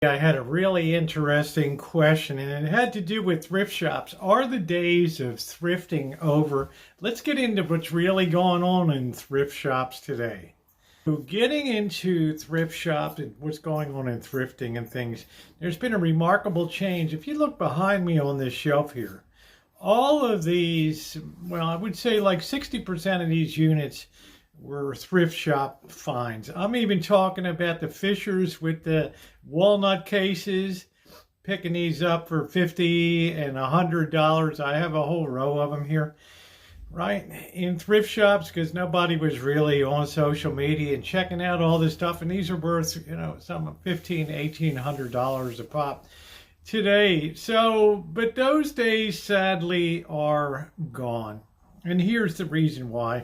I had a really interesting question, and it had to do with thrift shops. Are the days of thrifting over? Let's get into what's really going on in thrift shops today. So getting into thrift shops and what's going on in thrifting and things, there's been a remarkable change. If you look behind me on this shelf here, all of these, well, I would say like 60% of these units were thrift shop finds. I'm even talking about the Fishers with the walnut cases, picking these up for $50 and $100. I have a whole row of them here, right, in thrift shops because nobody was really on social media and checking out all this stuff. And these are worth, some $1,500, $1,800 a pop today. So, but those days sadly are gone. And here's the reason why.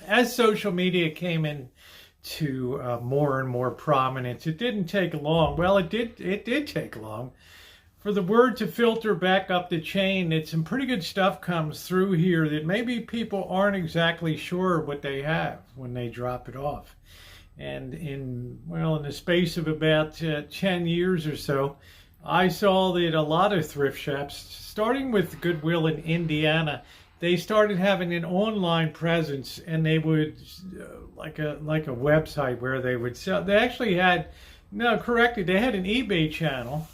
As social media came into more and more prominence, it didn't take long. Well, it did take long for the word to filter back up the chain that some pretty good stuff comes through here that maybe people aren't exactly sure what they have when they drop it off. And in the space of about 10 years or so, I saw that a lot of thrift shops, starting with Goodwill in Indiana, they started having an online presence, and they would like a website where they would sell. They actually had, no, corrected, they had an eBay channel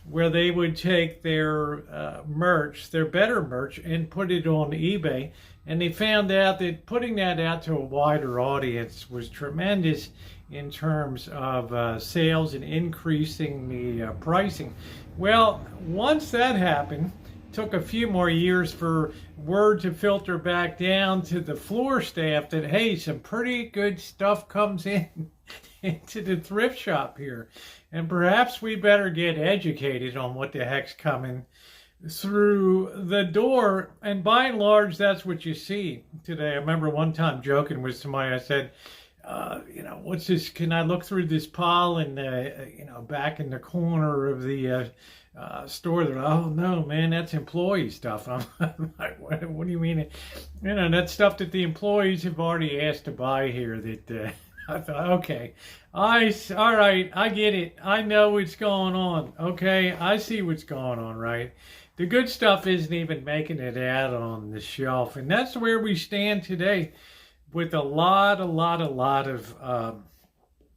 where they would take their merch, their better merch, and put it on eBay. And they found out that putting that out to a wider audience was tremendous in terms of sales and increasing the pricing. Well, once that happened, took a few more years for word to filter back down to the floor staff that, hey, some pretty good stuff comes in into the thrift shop here. And perhaps we better get educated on what the heck's coming through the door. And by and large, that's what you see today. I remember one time joking with somebody, I said, what's this? Can I look through this pile and, back in the corner of the store? They're like, oh no, man, that's employee stuff. I'm like, what do you mean? That's stuff that the employees have already asked to buy here. That I thought, okay, all right, I get it. I know what's going on. Okay, I see what's going on. Right, the good stuff isn't even making it out on the shelf, and that's where we stand today, with a lot of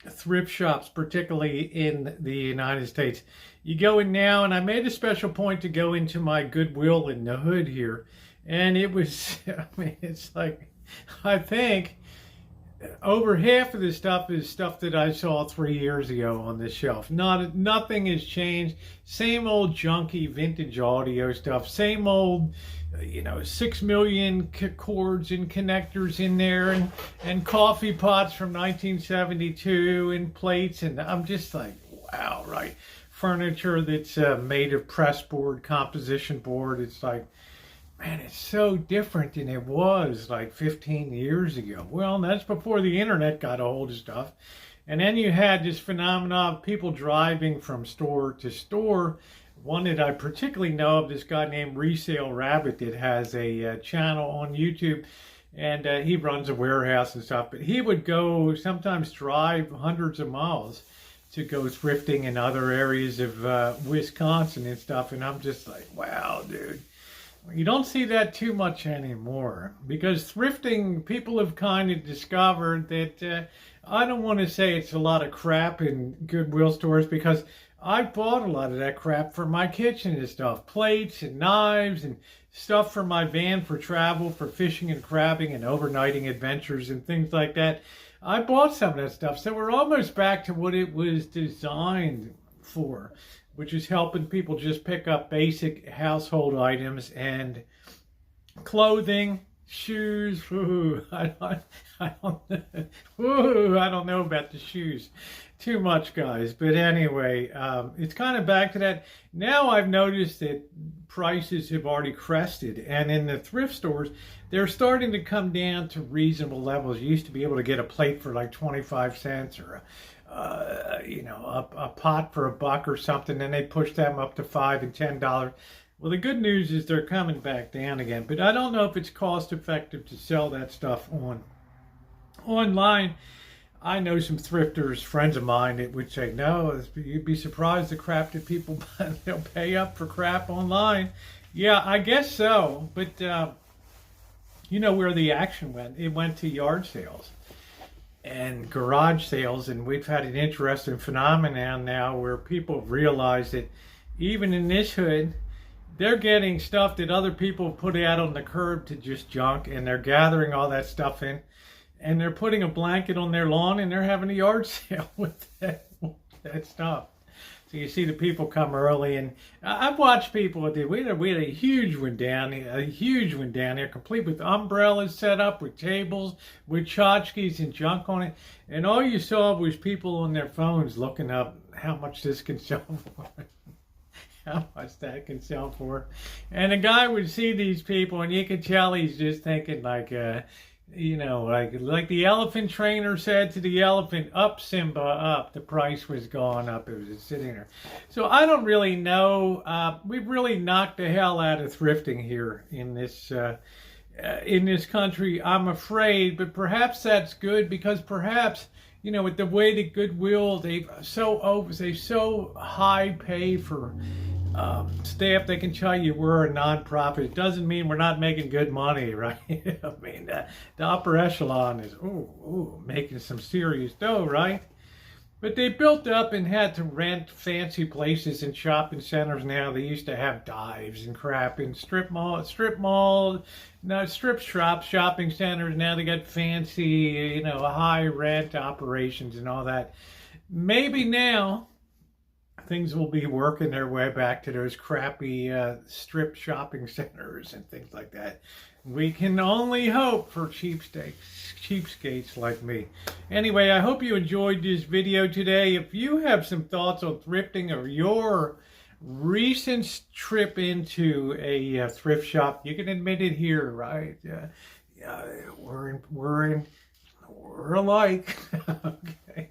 thrift shops, particularly in the United States. You go in now, and I made a special point to go into my Goodwill in the hood here, and it was, it's like, I think over half of this stuff is stuff that I saw 3 years ago on this shelf. Nothing has changed. Same old junky vintage audio stuff. Same old, 6 million cords and connectors in there, and coffee pots from 1972 and plates. And I'm just like, wow, right? Furniture that's made of press board, composition board. It's like, man, it's so different than it was like 15 years ago. Well, that's before the internet got a hold of stuff. And then you had this phenomenon of people driving from store to store. One that I particularly know of, this guy named Resale Rabbit that has a channel on YouTube, and he runs a warehouse and stuff. But he would go, sometimes drive hundreds of miles to go thrifting in other areas of Wisconsin and stuff. And I'm just like, wow, dude. You don't see that too much anymore, because thrifting, people have kind of discovered that, I don't want to say it's a lot of crap in Goodwill stores, because I bought a lot of that crap for my kitchen and stuff, plates and knives and stuff for my van for travel, for fishing and crabbing and overnighting adventures and things like that. I bought some of that stuff. So we're almost back to what it was designed for, which is helping people just pick up basic household items and clothing, shoes. I don't know about the shoes too much, guys. But anyway, it's kind of back to that. Now I've noticed that prices have already crested, and in the thrift stores, they're starting to come down to reasonable levels. You used to be able to get a plate for like 25 cents or a pot for $1 or something, and they push them up to $5 and $10. Well, the good news is they're coming back down again, but I don't know if it's cost effective to sell that stuff online. I know some thrifters, friends of mine, that would say, no, you'd be surprised the crap that people buy. They'll pay up for crap online. Yeah, I guess so. But you know where the action went? It went to yard sales and garage sales. And we've had an interesting phenomenon now where people realize that even in this hood, they're getting stuff that other people put out on the curb to just junk, and they're gathering all that stuff in, and they're putting a blanket on their lawn, and they're having a yard sale with that stuff. So you see the people come early, and I've watched people. We had a huge one down here, complete with umbrellas set up, with tables, with tchotchkes and junk on it, and all you saw was people on their phones looking up how much this can sell for. How much that can sell for. And a guy would see these people, and you could tell he's just thinking like, you know, like the elephant trainer said to the elephant, up Simba, up. The price was gone up. It was just sitting there. So I don't really know. We've really knocked the hell out of thrifting here in this country, I'm afraid. But perhaps that's good, because perhaps, you know, with the way that Goodwill, they so high pay for staff, they can tell you we're a nonprofit. It doesn't mean we're not making good money, right? I mean, the upper echelon is making some serious dough, right? But they built up and had to rent fancy places and shopping centers now. They used to have dives and crap in strip shops, shopping centers. Now they got fancy, you know, high rent operations and all that. Maybe now things will be working their way back to those crappy strip shopping centers and things like that. We can only hope for cheapskates like me. Anyway, I hope you enjoyed this video today. If you have some thoughts on thrifting or your recent trip into a thrift shop, you can admit it here, right? We're alike. Okay.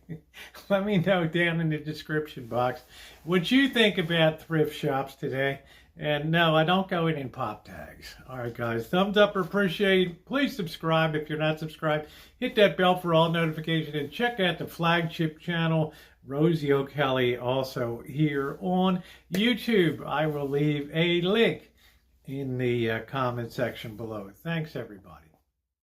Let me know down in the description box what you think about thrift shops today. And no, I don't go in pop tags. All right, guys. Thumbs up or appreciate. Please subscribe if you're not subscribed. Hit that bell for all notifications. And check out the flagship channel, Rosie O'Kelly, also here on YouTube. I will leave a link in the comment section below. Thanks, everybody.